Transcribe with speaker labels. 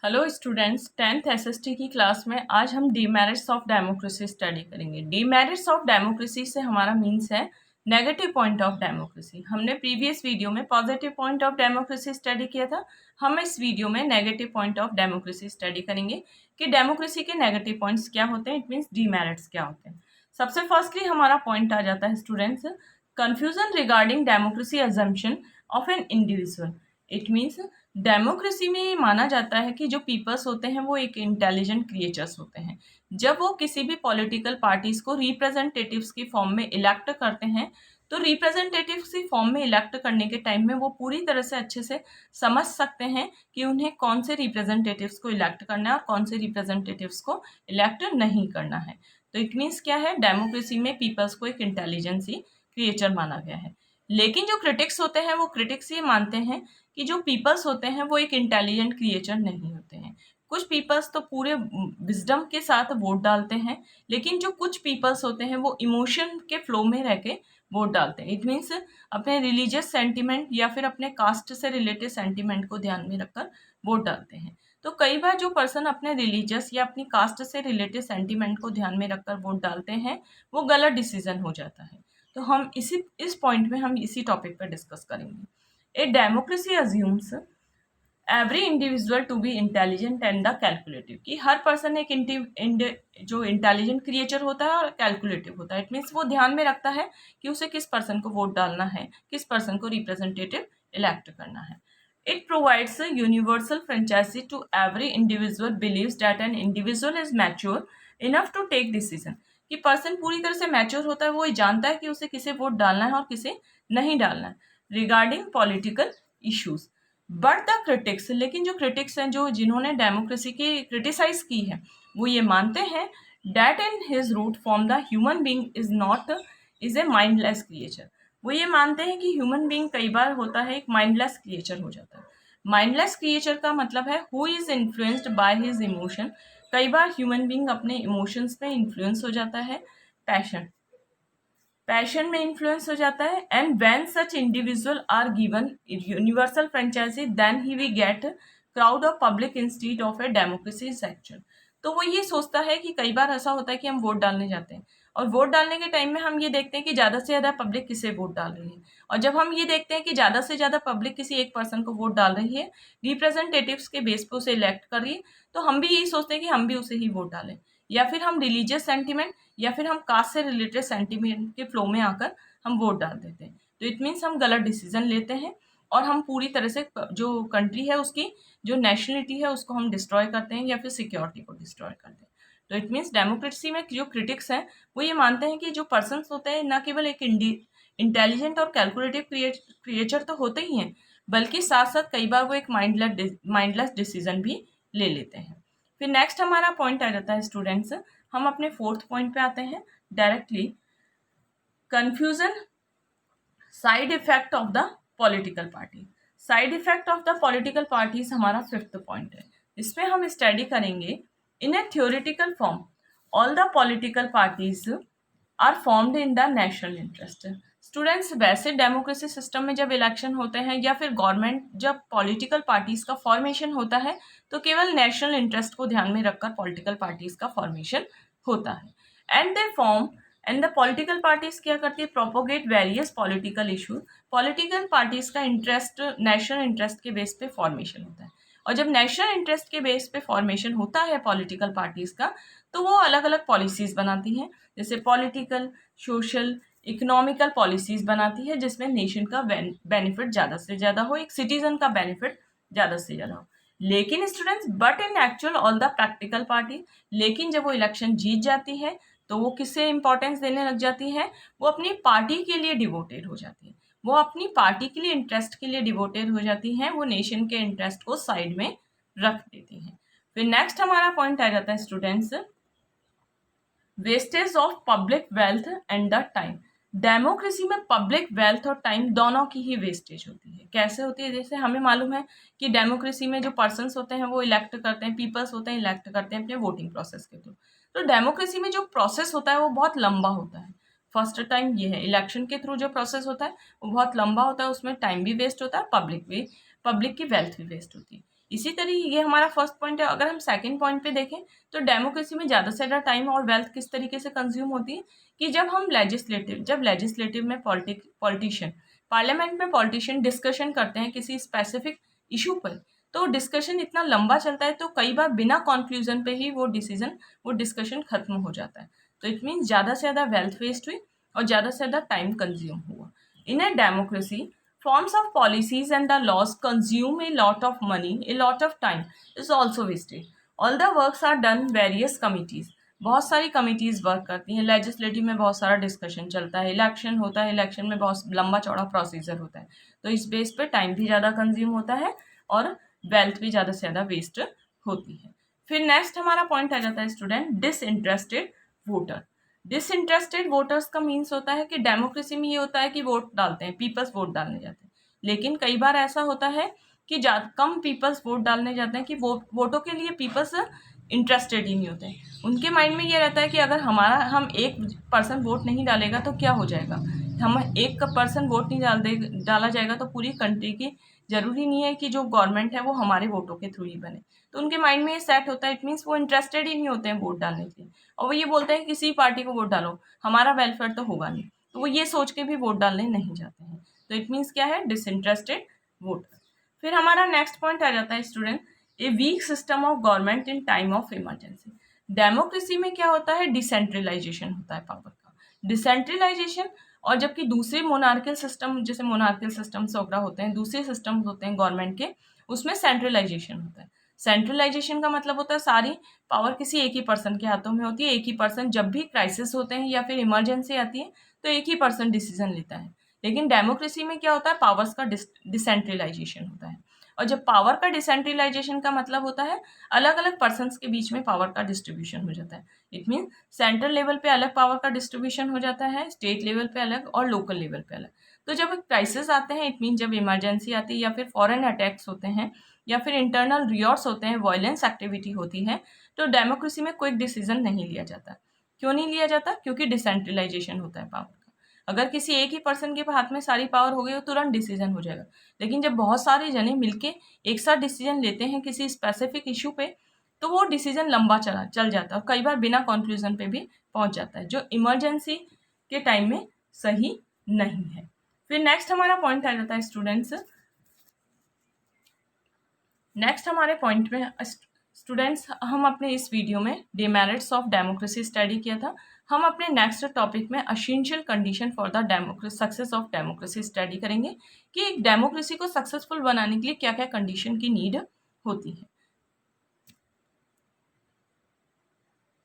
Speaker 1: Hello students, 10th SST की class में आज हम डीमेरिट्स ऑफ डेमोक्रेसी स्टडी करेंगे। डीमेरिट्स ऑफ डेमोक्रेसी से हमारा मीन्स है नेगेटिव पॉइंट ऑफ डेमोक्रेसी। हमने प्रीवियस वीडियो में positive point of democracy study किया था। हम इस वीडियो में negative point of democracy study करेंगे कि डेमोक्रेसी के नेगेटिव पॉइंट्स क्या होते हैं, इट मीन्स डीमेरिट्स क्या होते हैं। सबसे फर्स्टली हमारा पॉइंट आ जाता है students, confusion regarding democracy assumption of an individual. It means democracy में ये माना जाता है कि जो पीपल्स होते हैं वो एक इंटेलिजेंट क्रिएचर्स होते हैं। जब वो किसी भी पॉलिटिकल पार्टीज को रिप्रेजेंटेटिव्स की फॉर्म में इलेक्ट करते हैं, तो रिप्रेजेंटेटिव्स की फॉर्म में इलेक्ट करने के टाइम में वो पूरी तरह से अच्छे से समझ सकते हैं कि उन्हें कौन से रिप्रेजेंटेटिव्स को इलेक्ट करना है और कौन से रिप्रेजेंटेटिव्स को इलेक्ट नहीं करना है। तो इट मीन्स क्या है, डेमोक्रेसी में पीपल्स को एक इंटेलिजेंसी क्रिएचर माना गया है। लेकिन जो क्रिटिक्स होते हैं वो क्रिटिक्स ये मानते हैं कि जो पीपल्स होते हैं वो एक इंटेलिजेंट क्रिएचर नहीं होते हैं। कुछ पीपल्स तो पूरे विजडम के साथ वोट डालते हैं, लेकिन जो कुछ पीपल्स होते हैं वो इमोशन के फ्लो में रह के वोट डालते हैं। इट मीन्स अपने रिलीजियस सेंटिमेंट या फिर अपने कास्ट से रिलेटेड सेंटिमेंट को ध्यान में रखकर वोट डालते हैं। तो कई बार जो पर्सन अपने रिलीजियस या अपनी कास्ट से रिलेटेड सेंटिमेंट को ध्यान में रखकर वोट डालते हैं वो गलत डिसीजन हो जाता है। तो हम इस पॉइंट में हम इसी टॉपिक पर डिस्कस करेंगे। A democracy assumes every individual to be intelligent and the calculative, कि हर पर्सन एक जो इंटेलिजेंट क्रिएचर होता है और कैलकुलेटिव होता है। इट मीन्स वो ध्यान में रखता है कि उसे किस पर्सन को वोट डालना है, किस पर्सन को रिप्रेजेंटेटिव इलेक्ट करना है। It provides universal franchise to every individual believes that an individual is mature enough to take decision, कि पर्सन पूरी तरह से मैच्योर होता है, वो ये जानता है कि उसे किसे वोट डालना है और किसे नहीं डालना है regarding political issues. But the critics, लेकिन जो क्रिटिक्स हैं, जो जिन्होंने डेमोक्रेसी की क्रिटिसाइज की है, वो ये मानते हैं that in his root form the human being is a mindless creature. वो ये मानते हैं कि ह्यूमन बींग कई बार होता है एक माइंडलेस क्रिएचर हो जाता है। माइंडलेस क्रिएचर का मतलब है who is influenced by his emotion. कई बार ह्यूमन बींग अपने इमोशंस में इन्फ्लुएंस हो जाता है, पैशन में इन्फ्लुएंस हो जाता है। And when such individual are given universal franchise then ही we get crowd of public instead of a democracy section. तो वो ये सोचता है कि कई बार ऐसा होता है कि हम वोट डालने जाते हैं और वोट डालने के टाइम में हम ये देखते हैं कि ज़्यादा से ज़्यादा पब्लिक किसे वोट डाल रही है, और जब हम ये देखते हैं कि ज़्यादा से ज़्यादा पब्लिक किसी एक पर्सन को वोट डाल रही है, रिप्रेजेंटेटिव्स के बेस पे उसे इलेक्ट कर रही है, तो हम भी यही सोचते हैं कि हम भी उसे ही वोट डालें। या फिर हम रिलीजियस सेंटिमेंट या फिर हम कास्ट से रिलेटेड सेंटिमेंट के फ्लो में आकर हम वोट डाल देते हैं। तो इट मीन्स हम गलत डिसीजन लेते हैं और हम पूरी तरह से जो कंट्री है उसकी जो नेशनलिटी है उसको हम डिस्ट्रॉय करते हैं या फिर सिक्योरिटी को डिस्ट्रॉय करते हैं। तो इट मीन्स डेमोक्रेसी में जो क्रिटिक्स हैं वो ये मानते हैं कि जो पर्सन होते हैं न केवल एक इंटेलिजेंट और कैलकुलेटिव क्रिएचर तो होते ही हैं, बल्कि साथ साथ कई बार वो एक माइंडलेस डिसीजन भी ले लेते हैं। फिर नेक्स्ट हमारा पॉइंट आ जाता है स्टूडेंट्स, हम अपने फोर्थ पॉइंट पे आते हैं directly, confusion side effect of the political party. Side effect of the political parties हमारा फिफ्थ पॉइंट है। इसमें हम स्टडी करेंगे in a theoretical form all the political parties are formed in the national interest. Students, वैसे democracy system में जब election होते हैं या फिर गवर्नमेंट जब पॉलिटिकल पार्टीज का फॉर्मेशन होता है तो केवल नेशनल इंटरेस्ट को ध्यान में रखकर पॉलिटिकल पार्टीज का फॉर्मेशन होता है। And they form and the political parties क्या करती है, propagate various political issue. Political parties का इंटरेस्ट नेशनल इंटरेस्ट के बेस पे फॉर्मेशन होता है, और जब नेशनल इंटरेस्ट के बेस पे फॉर्मेशन होता है पॉलिटिकल पार्टीज का, तो वो अलग अलग पॉलिसीज बनाती हैं, जैसे पॉलिटिकल, सोशल, इकोनॉमिकल पॉलिसीज बनाती है जिसमें नेशन का बेनिफिट ज़्यादा से ज़्यादा हो, एक सिटीजन का बेनिफिट ज़्यादा से ज़्यादा हो। लेकिन students, but in actual all the practical party, लेकिन जब वो इलेक्शन जीत जाती है तो वो किससे इंपॉर्टेंस देने लग जाती है, वो अपनी पार्टी के लिए डिवोटेड हो जाती है, वो अपनी पार्टी के लिए इंटरेस्ट के लिए डिवोटेड हो जाती हैं, वो नेशन के इंटरेस्ट को साइड में रख देती हैं। फिर नेक्स्ट हमारा पॉइंट आ जाता है students, wastage of public wealth and the time. Democracy में पब्लिक वेल्थ और टाइम दोनों की ही वेस्टेज होती है। कैसे होती है, जैसे हमें मालूम है कि डेमोक्रेसी में जो पर्सन्स होते हैं वो इलेक्ट करते हैं, पीपल्स होते हैं इलेक्ट करते हैं अपने वोटिंग प्रोसेस के थ्रू। तो डेमोक्रेसी में जो प्रोसेस होता है वो बहुत लंबा होता है। फर्स्ट टाइम ये है, इलेक्शन के थ्रू जो प्रोसेस होता है वो बहुत लंबा होता है, उसमें टाइम भी वेस्ट होता है, पब्लिक की वेल्थ भी वेस्ट होती है। इसी तरीके ये हमारा फर्स्ट पॉइंट है। अगर हम सेकंड पॉइंट पे देखें तो डेमोक्रेसी में ज़्यादा से ज़्यादा टाइम और वेल्थ किस तरीके से कंज्यूम होती है कि जब लेजिस्लेटिव में पॉलिटिशियन पार्लियामेंट में पॉलिटिशियन डिस्कशन करते हैं किसी स्पेसिफिक इशू पर, तो डिस्कशन इतना लंबा चलता है तो कई बार बिना कंक्लूजन पे ही वो डिस्कशन खत्म हो जाता है। तो इट मीन्स ज़्यादा से ज़्यादा वेल्थ वेस्ट हुई और ज़्यादा से ज़्यादा टाइम कंज्यूम हुआ। In a democracy forms of policies and the laws consume a lot of money, a lot of time is also wasted. All the works are done various committees. बहुत सारी committees work करती हैं। Legislative में बहुत सारा discussion चलता है, election होता है, इलेक्शन में बहुत लंबा चौड़ा प्रोसीजर होता है, तो इस बेस पे टाइम भी ज़्यादा कंज्यूम होता है और वेल्थ भी ज़्यादा से ज़्यादा वेस्ट होती है। फिर नेक्स्ट हमारा पॉइंट आ जाता है student, disinterested voter. Disinterested voters का मीन्स होता है कि डेमोक्रेसी में ये होता है कि वोट डालते हैं, पीपल्स वोट डालने जाते हैं, लेकिन कई बार ऐसा होता है कि कम पीपल्स वोट डालने जाते हैं कि वोटों के लिए पीपल्स इंटरेस्टेड ही नहीं होते हैं। उनके माइंड में ये रहता है कि अगर हम एक पर्सन वोट नहीं डालेगा तो क्या हो जाएगा, हम एक पर्सन वोट नहीं डाला जाएगा तो पूरी कंट्री की ज़रूरी नहीं है कि जो गवर्नमेंट है वो हमारे वोटों के थ्रू ही बने। तो उनके माइंड में ये सेट होता है, इट मीन्स वो इंटरेस्टेड ही नहीं होते हैं वोट डालने के लिए, और वो ये बोलते हैं किसी पार्टी को वोट डालो, हमारा वेलफेयर तो होगा नहीं, तो वो ये सोच के भी वोट डालने नहीं जाते हैं। तो इट मीन्स क्या है, डिसइंटरेस्टेड वोटर। फिर हमारा नेक्स्ट पॉइंट आ जाता है student, a weak system of government in time of emergency. Democracy में क्या होता है, डिसेंट्रलाइजेशन होता है पावर का, डिसेंट्रलाइजेशन। और जबकि दूसरे मोनार्कियल सिस्टम, जैसे मोनार्कियल सिस्टम्स वगैरह होते हैं, दूसरे सिस्टम्स होते हैं गवर्नमेंट के, उसमें सेंट्रलाइजेशन होता है। सेंट्रलाइजेशन का मतलब होता है सारी पावर किसी एक ही पर्सन के हाथों में होती है। एक ही पर्सन, जब भी क्राइसिस होते हैं या फिर इमरजेंसी आती है तो एक ही पर्सन डिसीजन लेता है। लेकिन डेमोक्रेसी में क्या होता है, पावर्स का डिसेंट्रलाइजेशन होता है। और जब पावर का डिसेंट्रलाइजेशन का मतलब होता है अलग अलग पर्सन्स के बीच में पावर का डिस्ट्रीब्यूशन हो जाता है। इट मीन सेंट्रल लेवल पे अलग पावर का डिस्ट्रीब्यूशन हो जाता है, स्टेट लेवल पे अलग और लोकल लेवल पे अलग। तो जब क्राइसिस आते हैं, इट मीन जब इमरजेंसी आती है या फिर फॉरेन अटैक्स होते हैं या फिर इंटरनल रियॉर्ट्स होते हैं, वायलेंस एक्टिविटी होती है, तो डेमोक्रेसी में कोई डिसीजन नहीं लिया जाता। क्यों नहीं लिया जाता, क्योंकि डिसेंट्रलाइजेशन होता है पावर का। अगर किसी एक ही पर्सन के हाथ में सारी पावर हो गई तो तुरंत डिसीजन हो जाएगा। लेकिन जब बहुत सारे जने मिलके एक साथ डिसीजन लेते हैं किसी स्पेसिफिक इशू पे, तो वो डिसीजन लंबा चल जाता है और कई बार बिना कंक्लूजन पे भी पहुंच जाता है, जो इमरजेंसी के टाइम में सही नहीं है। फिर नेक्स्ट हमारा पॉइंट आ जाता है स्टूडेंट्स, नेक्स्ट हमारे पॉइंट में स्टूडेंट्स, हम अपने इस वीडियो में डिमेरिट्स ऑफ डेमोक्रेसी स्टडी किया था। हम अपने नेक्स्ट टॉपिक में essential condition for the success of democracy study करेंगे कि एक डेमोक्रेसी को सक्सेसफुल बनाने के लिए क्या क्या कंडीशन की नीड होती है।